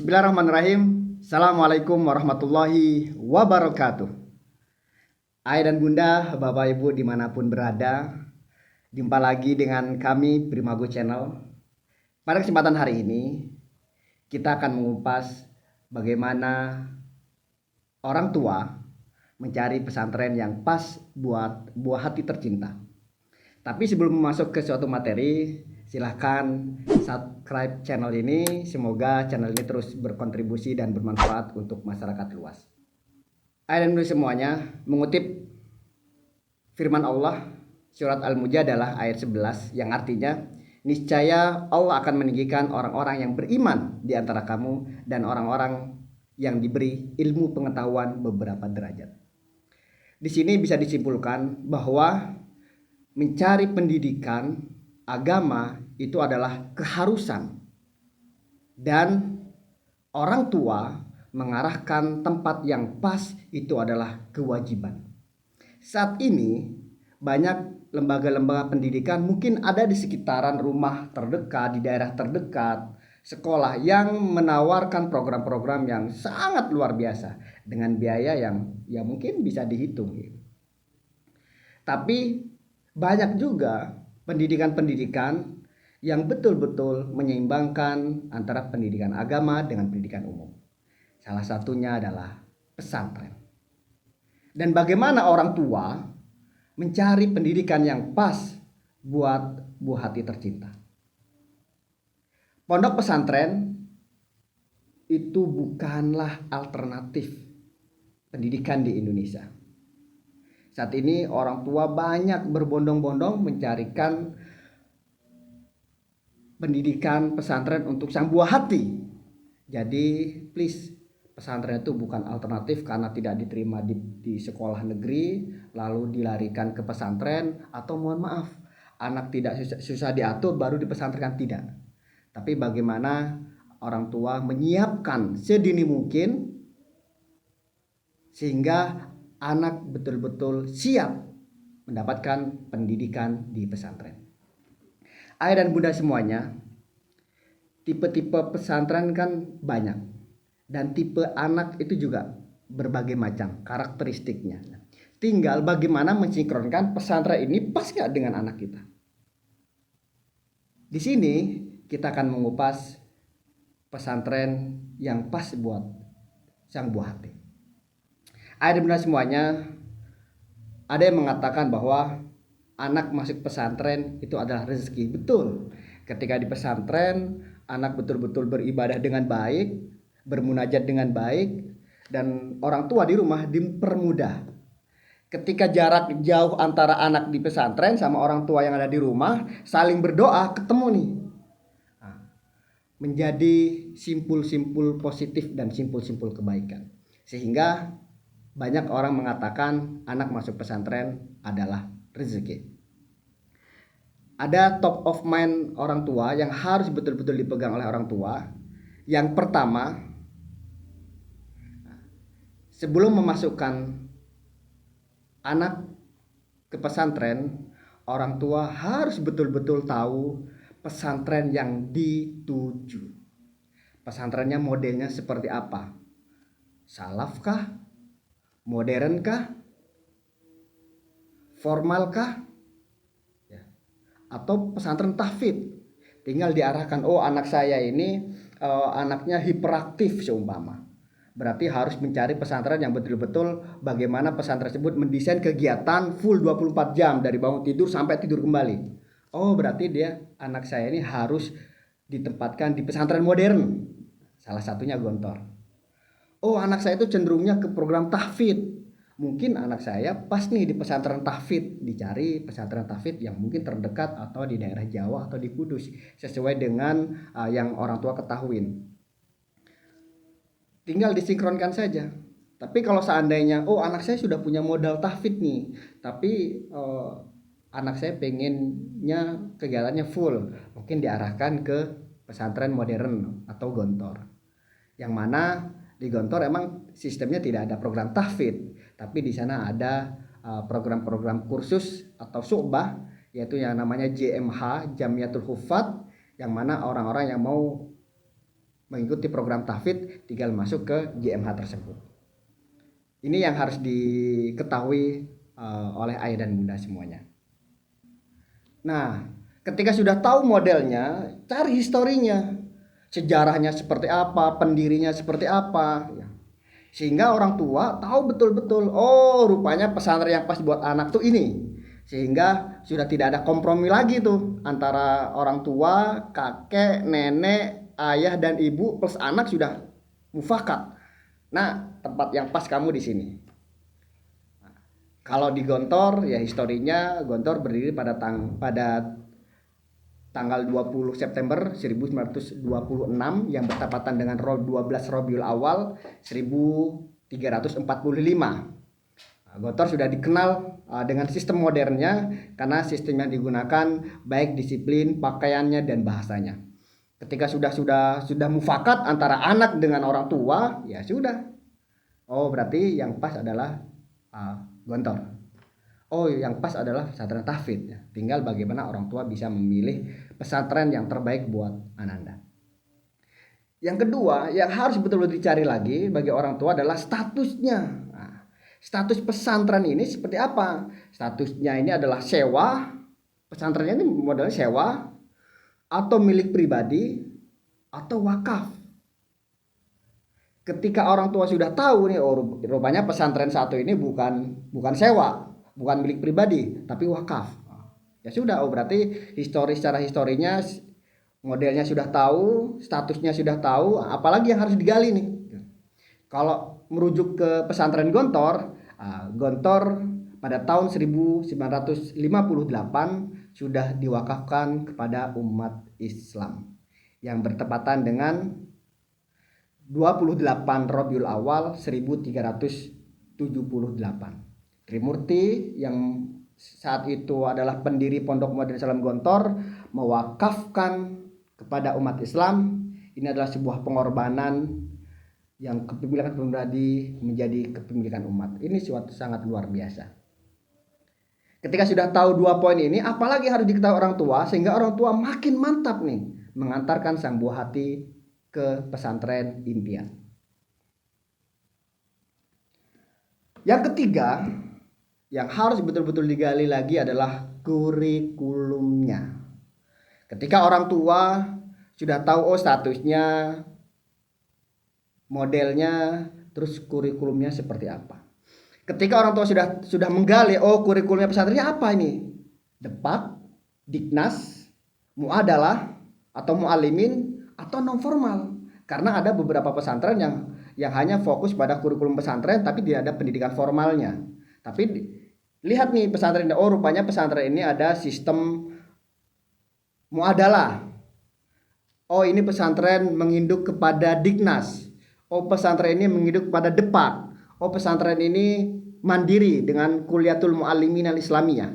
Bismillahirrahmanirrahim. Assalamualaikum warahmatullahi wabarakatuh. Ayah dan bunda, bapak ibu dimanapun berada, jumpa lagi dengan kami Primago Channel. Pada kesempatan hari ini, kita akan mengupas bagaimana orang tua mencari pesantren yang pas buat buah hati tercinta. Tapi sebelum masuk ke suatu materi, silahkan subscribe channel ini. Semoga channel ini terus berkontribusi dan bermanfaat untuk masyarakat luas. Ayah dan bunda semuanya, mengutip firman Allah surat Al-Mujadalah ayat 11 yang artinya, niscaya Allah akan meninggikan orang-orang yang beriman di antara kamu dan orang-orang yang diberi ilmu pengetahuan beberapa derajat. Di sini bisa disimpulkan bahwa mencari pendidikan agama itu adalah keharusan, dan orang tua mengarahkan tempat yang pas itu adalah kewajiban. Saat ini banyak lembaga-lembaga pendidikan mungkin ada di sekitaran rumah terdekat, di daerah terdekat, sekolah yang menawarkan program-program yang sangat luar biasa dengan biaya yang ya mungkin bisa dihitung. Tapi banyak juga pendidikan-pendidikan yang betul-betul menyeimbangkan antara pendidikan agama dengan pendidikan umum. Salah satunya adalah pesantren. Dan bagaimana orang tua mencari pendidikan yang pas buat buah hati tercinta. Pondok pesantren itu bukanlah alternatif pendidikan di Indonesia. Saat ini orang tua banyak berbondong-bondong mencarikan pendidikan pesantren untuk sang buah hati. Jadi please, pesantren itu bukan alternatif karena tidak diterima di sekolah negeri lalu dilarikan ke pesantren, atau mohon maaf, anak tidak susah diatur baru dipesantrenkan, tidak. Tapi bagaimana orang tua menyiapkan sedini mungkin sehingga anak betul-betul siap mendapatkan pendidikan di pesantren. Ayah dan bunda semuanya, tipe-tipe pesantren kan banyak, dan tipe anak itu juga berbagai macam karakteristiknya. Tinggal bagaimana mensinkronkan pesantren ini pas gak dengan anak kita. Di sini kita akan mengupas pesantren yang pas buat sang buah hati. Ayah dan bunda semuanya, ada yang mengatakan bahwa anak masuk pesantren itu adalah rezeki. Betul. Ketika di pesantren, anak betul-betul beribadah dengan baik, bermunajat dengan baik, dan orang tua di rumah dipermudah. Ketika jarak jauh antara anak di pesantren sama orang tua yang ada di rumah, saling berdoa, ketemu nih. Menjadi simpul-simpul positif dan simpul-simpul kebaikan. Sehingga banyak orang mengatakan anak masuk pesantren adalah rezeki. Ada top of mind orang tua yang harus betul-betul dipegang oleh orang tua. Yang pertama, sebelum memasukkan anak ke pesantren, orang tua harus betul-betul tahu pesantren yang dituju. Pesantrennya modelnya seperti apa? Salaf kah? Modern kah? Formal kah? Ya. Atau pesantren tahfidz? Tinggal diarahkan, oh anak saya ini anaknya hiperaktif seumpama. Berarti harus mencari pesantren yang betul-betul bagaimana pesantren tersebut mendesain kegiatan full 24 jam dari bangun tidur sampai tidur kembali. Oh berarti anak saya ini harus ditempatkan di pesantren modern. Salah satunya Gontor. Oh anak saya itu cenderungnya ke program tahfidz. Mungkin anak saya pas nih di pesantren tahfidz. Dicari pesantren tahfidz yang mungkin terdekat atau di daerah Jawa atau di Kudus, sesuai dengan yang orang tua ketahuin. Tinggal disinkronkan saja. Tapi kalau seandainya anak saya sudah punya modal tahfidz nih, tapi anak saya pengennya kegiatannya full, mungkin diarahkan ke pesantren modern atau Gontor. Yang mana di Gontor emang sistemnya tidak ada program tahfidz, tapi di sana ada program-program kursus atau syu'bah, yaitu yang namanya JMH, Jamiatul Hufadz, yang mana orang-orang yang mau mengikuti program tahfidz tinggal masuk ke JMH tersebut. Ini yang harus diketahui oleh ayah dan bunda semuanya. Nah, ketika sudah tahu modelnya, cari historinya, sejarahnya seperti apa, pendirinya seperti apa, ya. Sehingga orang tua tahu betul-betul, oh rupanya pesantren yang pas buat anak tuh ini. Sehingga sudah tidak ada kompromi lagi tuh antara orang tua, kakek, nenek, ayah dan ibu plus anak sudah mufakat. Nah, tempat yang pas kamu di sini. Kalau di Gontor ya historinya Gontor berdiri pada tanggal 20 September 1926 yang bertepatan dengan 12 Rabiul Awal 1345. Gontor sudah dikenal dengan sistem modernnya karena sistem yang digunakan baik disiplin, pakaiannya dan bahasanya. Ketika sudah mufakat antara anak dengan orang tua, ya sudah. Oh, berarti yang pas adalah Gontor. Oh, yang pas adalah pesantren tahfidz. Ya. Tinggal bagaimana orang tua bisa memilih pesantren yang terbaik buat Ananda. Yang kedua, yang harus betul-betul dicari lagi bagi orang tua adalah statusnya. Nah, status pesantren ini seperti apa? Statusnya ini adalah sewa. Pesantrennya ini modelnya sewa atau milik pribadi atau wakaf. Ketika orang tua sudah tahu nih, oh rupanya pesantren satu ini bukan sewa, bukan milik pribadi, tapi wakaf. Ya sudah, oh berarti secara historinya modelnya sudah tahu, statusnya sudah tahu, apalagi yang harus digali nih. Kalau merujuk ke pesantren Gontor, Gontor pada tahun 1958 sudah diwakafkan kepada umat Islam yang bertepatan dengan 28 Rabiul Awal 1378. Trimurti yang saat itu adalah pendiri Pondok Modern Islam Gontor mewakafkan kepada umat Islam. Ini adalah sebuah pengorbanan yang kepemilikan pribadi menjadi kepemilikan umat. Ini suatu sangat luar biasa. Ketika sudah tahu dua poin ini, apalagi harus diketahui orang tua sehingga orang tua makin mantap nih mengantarkan sang buah hati ke pesantren impian. Yang ketiga, yang harus betul-betul digali lagi adalah kurikulumnya. Ketika orang tua sudah tahu statusnya, modelnya, terus kurikulumnya seperti apa. Ketika orang tua sudah menggali, oh kurikulumnya pesantrennya apa ini? Depak, Diknas, Muadalah atau Muallimin atau non formal. Karena ada beberapa pesantren yang hanya fokus pada kurikulum pesantren tapi tidak ada pendidikan formalnya. Tapi lihat nih pesantren, oh rupanya pesantren ini ada sistem Muadalah. Oh ini pesantren menginduk kepada Diknas. Oh pesantren ini menginduk kepada Depak. Oh pesantren ini mandiri dengan Kuliatul Muallimin al-Islamiyah.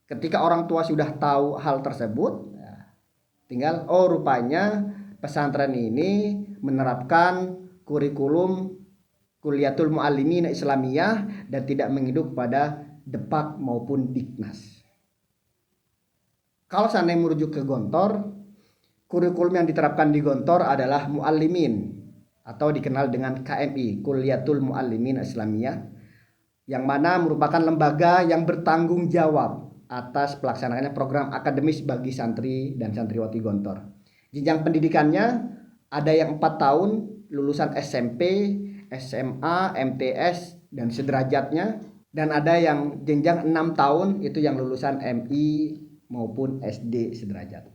Ketika orang tua sudah tahu hal tersebut, tinggal oh rupanya pesantren ini menerapkan kurikulum Kuliatul Muallimin Islamiyah dan tidak menginduk pada Depak maupun Diknas. Kalau seandainya merujuk ke Gontor, kurikulum yang diterapkan di Gontor adalah Muallimin atau dikenal dengan KMI, Kuliatul Muallimin Islamiyah, yang mana merupakan lembaga yang bertanggung jawab atas pelaksanaannya program akademis bagi santri dan santriwati Gontor. Jenjang pendidikannya ada yang 4 tahun lulusan SMP, SMA, MTS dan sederajatnya, dan ada yang jenjang 6 tahun itu yang lulusan MI maupun SD sederajat.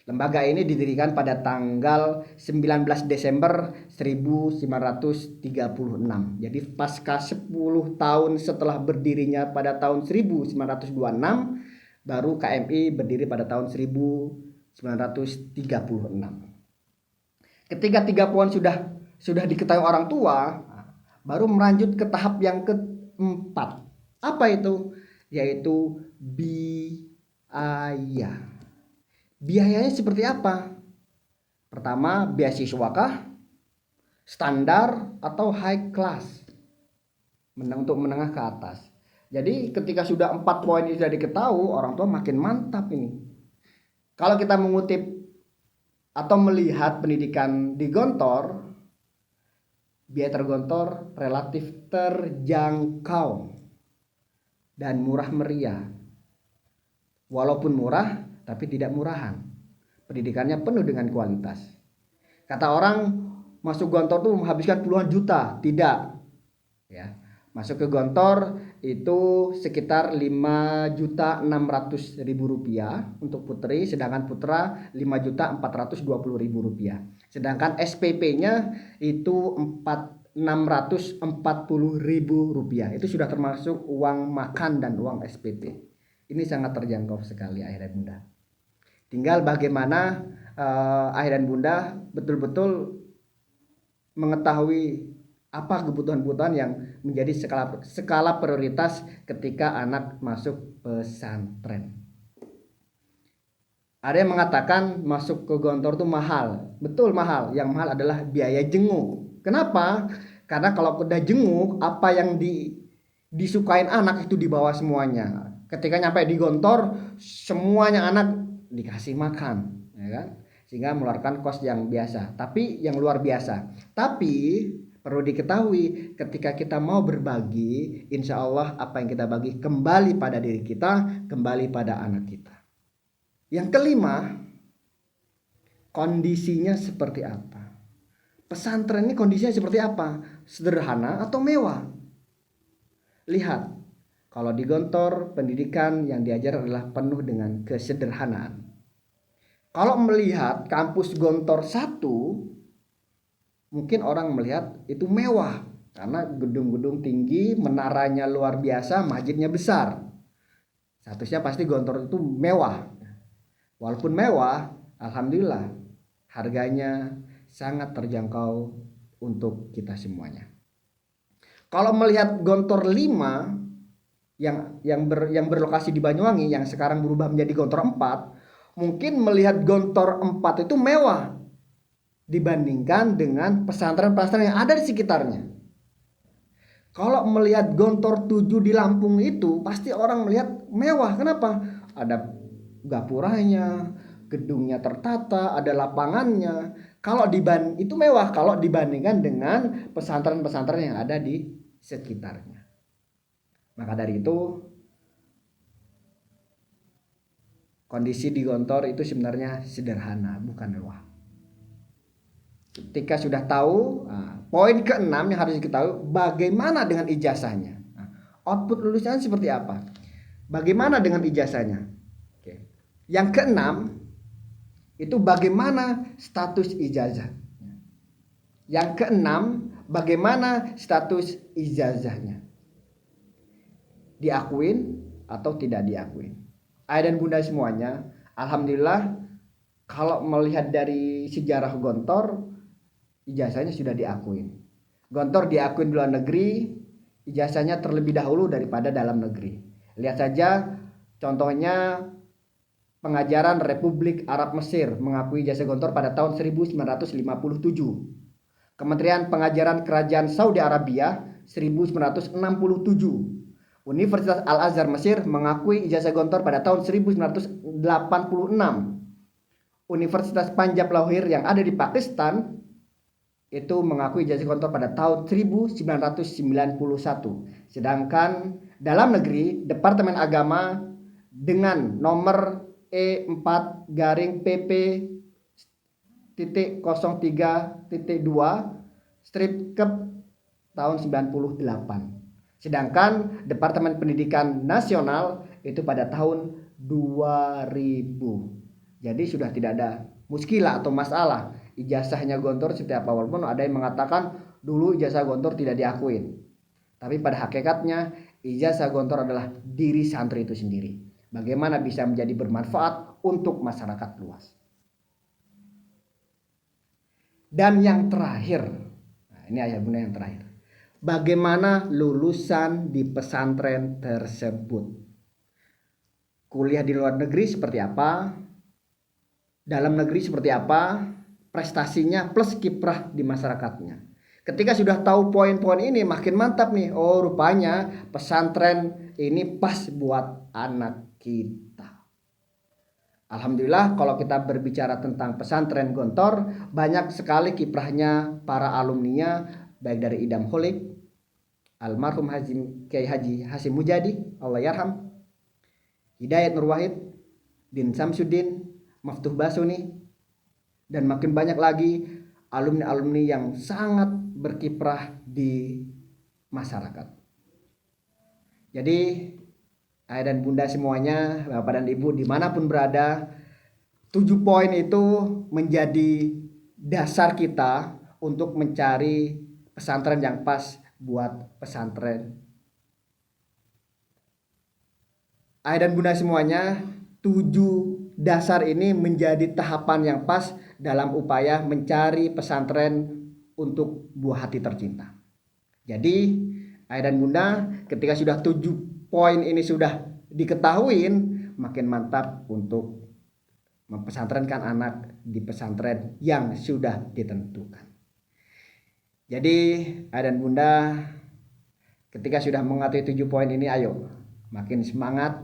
Lembaga ini didirikan pada tanggal 19 Desember 1936. Jadi pasca 10 tahun setelah berdirinya pada tahun 1926, baru KMI berdiri pada tahun 1936. Ketika 3 poin sudah diketahui orang tua, baru melanjut ke tahap yang keempat. Apa itu? Yaitu biaya. Biayanya seperti apa? Pertama, beasiswakah, standar atau high class? Untuk menengah ke atas. Jadi ketika sudah 4 poin ini sudah diketahui, orang tua makin mantap ini. Kalau kita mengutip atau melihat pendidikan di Gontor, biaya tergontor relatif terjangkau dan murah meriah. Walaupun murah, tapi tidak murahan. Pendidikannya penuh dengan kualitas. Kata orang masuk Gontor tuh menghabiskan puluhan juta, tidak. Ya, masuk ke Gontor itu sekitar 5.600.000 rupiah untuk putri, sedangkan putra 5.420.000 rupiah. Sedangkan SPP-nya itu 640.000 rupiah. Itu sudah termasuk uang makan dan uang SPP. Ini sangat terjangkau sekali ayah dan bunda. Tinggal bagaimana ayah dan bunda betul-betul mengetahui apa kebutuhan-kebutuhan yang menjadi skala prioritas ketika anak masuk pesantren. Ada yang mengatakan masuk ke Gontor itu mahal. Betul mahal. Yang mahal adalah biaya jenguk. Kenapa? Karena kalau udah jenguk, apa yang disukain anak itu dibawa semuanya. Ketika nyampe di Gontor, semuanya anak dikasih makan, ya kan? Sehingga mengeluarkan kos yang biasa, tapi yang luar biasa. Tapi perlu diketahui, ketika kita mau berbagi, insya Allah apa yang kita bagi kembali pada diri kita, kembali pada anak kita. Yang kelima, kondisinya seperti apa? Pesantren ini kondisinya seperti apa? Sederhana atau mewah? Lihat, kalau di Gontor, pendidikan yang diajar adalah penuh dengan kesederhanaan. Kalau melihat kampus Gontor 1, mungkin orang melihat itu mewah karena gedung-gedung tinggi, menaranya luar biasa, masjidnya besar. Statusnya pasti Gontor itu mewah. Walaupun mewah, alhamdulillah harganya sangat terjangkau untuk kita semuanya. Kalau melihat Gontor 5 yang berlokasi di Banyuwangi, yang sekarang berubah menjadi Gontor 4, mungkin melihat Gontor 4 itu mewah dibandingkan dengan pesantren-pesantren yang ada di sekitarnya. Kalau melihat Gontor 7 di Lampung itu pasti orang melihat mewah. Kenapa? Ada gapuranya, gedungnya tertata, ada lapangannya. Kalau itu mewah kalau dibandingkan dengan pesantren-pesantren yang ada di sekitarnya. Maka dari itu kondisi di Gontor itu sebenarnya sederhana, bukan mewah. Ketika sudah tahu, poin ke-6 yang harus diketahui, bagaimana dengan ijazahnya. Output lulusan seperti apa? Bagaimana dengan ijazahnya? Oke. Yang ke-6 itu bagaimana status ijazah. Yang ke-6, bagaimana status ijazahnya. Diakuin atau tidak diakuin. Ayah dan bunda semuanya, alhamdulillah kalau melihat dari sejarah Gontor, ijazahnya sudah diakuin. Gontor diakuin di luar negeri, ijazahnya terlebih dahulu daripada dalam negeri. Lihat saja contohnya pengajaran Republik Arab Mesir mengakui ijazah Gontor pada tahun 1957. Kementerian Pengajaran Kerajaan Saudi Arabia 1967. Universitas Al-Azhar Mesir mengakui ijazah Gontor pada tahun 1986. Universitas Panjab Lahore yang ada di Pakistan itu mengakui ijazah Gontor pada tahun 1991. Sedangkan dalam negeri, Departemen Agama dengan nomor E4-PP.03.2 strip Kep tahun 98. Sedangkan Departemen Pendidikan Nasional itu pada tahun 2000. Jadi sudah tidak ada muskilah atau masalah ijazahnya Gontor seperti apa. Walaupun ada yang mengatakan dulu ijazah Gontor tidak diakuin. Tapi pada hakikatnya ijazah Gontor adalah diri santri itu sendiri. Bagaimana bisa menjadi bermanfaat untuk masyarakat luas. Dan yang terakhir, nah ini ayah bunda yang terakhir. Bagaimana lulusan di pesantren tersebut? Kuliah di luar negeri seperti apa? Dalam negeri seperti apa? Prestasinya plus kiprah di masyarakatnya. Ketika sudah tahu poin-poin ini makin mantap nih. Oh, rupanya pesantren ini pas buat anak kita. Alhamdulillah kalau kita berbicara tentang pesantren Gontor, banyak sekali kiprahnya para alumninya, baik dari Idam Holik, almarhum Kiai Haji Hasim Mujadi, Allah yarham, Hidayat Nur Wahid, Din Samsudin, Maftuh Basuni, dan makin banyak lagi alumni-alumni yang sangat berkiprah di masyarakat. Jadi ayah dan bunda semuanya, bapak dan ibu dimanapun berada, 7 poin itu menjadi dasar kita untuk mencari pesantren yang pas buat pesantren. Ayah dan bunda semuanya, 7 dasar ini menjadi tahapan yang pas dalam upaya mencari pesantren untuk buah hati tercinta. Jadi ayah dan bunda, ketika sudah 7 poin ini sudah diketahui, makin mantap untuk mempesantrenkan anak di pesantren yang sudah ditentukan. Jadi ayah dan bunda, ketika sudah mengerti 7 poin ini, ayo makin semangat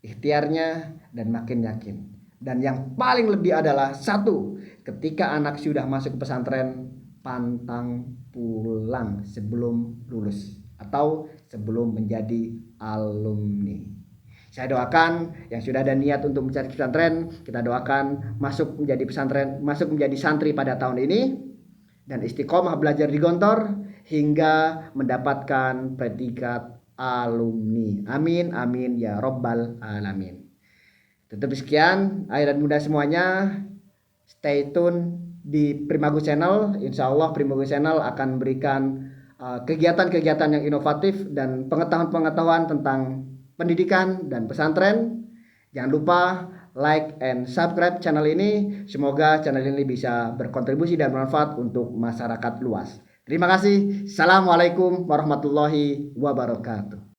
ikhtiarnya dan makin yakin. Dan yang paling lebih adalah satu, ketika anak sudah masuk ke pesantren, pantang pulang sebelum lulus atau sebelum menjadi alumni. Saya doakan yang sudah ada niat untuk mencari pesantren, kita doakan masuk menjadi pesantren, masuk menjadi santri pada tahun ini dan istiqomah belajar di Gontor hingga mendapatkan predikat alumni. Amin amin ya robbal alamin. Tutup sekian, ayah dan bunda semuanya, stay tune di Primagus Channel. Insya Allah Primagus Channel akan memberikan kegiatan-kegiatan yang inovatif dan pengetahuan-pengetahuan tentang pendidikan dan pesantren. Jangan lupa like and subscribe channel ini. Semoga channel ini bisa berkontribusi dan bermanfaat untuk masyarakat luas. Terima kasih. Assalamualaikum warahmatullahi wabarakatuh.